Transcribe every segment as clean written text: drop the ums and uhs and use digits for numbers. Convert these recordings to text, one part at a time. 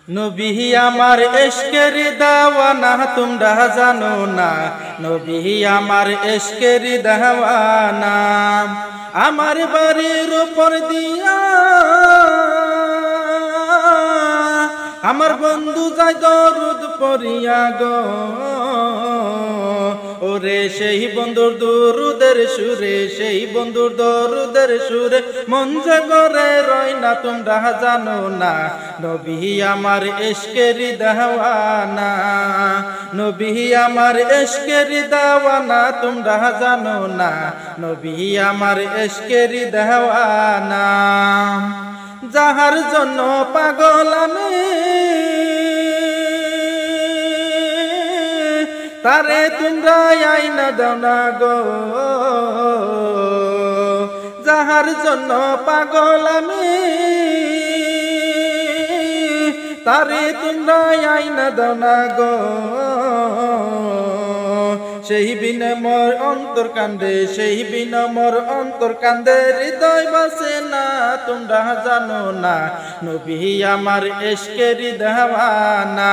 নবী আমার ইশকের দাওয়ানা তোমরা জানো না, নবী আমার ইশকের দাওয়ানা। আমার বাড়ির উপর দিয়া আমার বন্ধু যায় দরুদ পড়িয়া গো, ওরে সেই বন্ধুর দরুদের সুরে, সেই বন্ধুর দরুদের সুরে মন জাগরে রয় না তোমরা জানো না, নবী আমার ইশকের দাওয়ানা। নবী আমার ইশকের দাওয়ানা তোমরা জানো না, নবী আমার ইশকের দাওয়ানা। যাহার জন্য পাগল আমি তারে তোমরা আইনা দাও না গো, যাহার জন্য পাগল আমি তারে তোমরা আইনা দাও না গো। সেই বিনা মোর অন্তর কান্দে, সেই বিনা মোর অন্তর কান্দে, হৃদয় বাসে না তোমরা জানো না, নবী আমার ইশকের দাওয়ানা।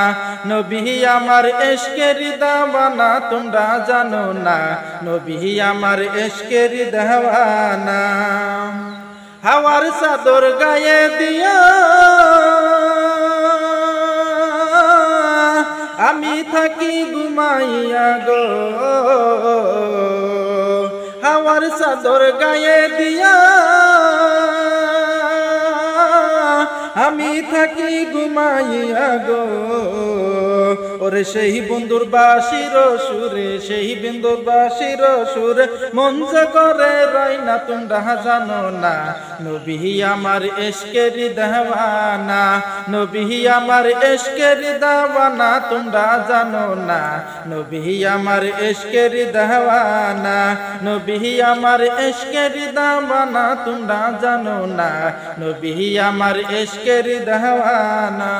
নবী আমার ইশকের দাওয়ানা তোমরা জানো না, নবী আমার ইশকের দাওয়ানা। হাওয়ার চাদর গায়ে দিয়া আমি থাকি ঘুমাইয়া গো, হাওয়ার চাদর গায়ে দিয়া আমি থাকি ঘুমাইয়া গো। ওরে সেই বন্ধুর বাঁশির সুরে, সেই বন্ধুর বাঁশির সুরে মন জাগরে রয় না তোমরা জানো না, নবী আমার ইশকের দাওয়ানা। নবী আমার ইশকের দাওয়ানা তোমরা জানো না, নবী আমার ইশকের দাওয়ানা। নবী আমার ইশকের দাওয়ানা তোমরা জানো না, নবী আমার ইশকের দাওয়ানা।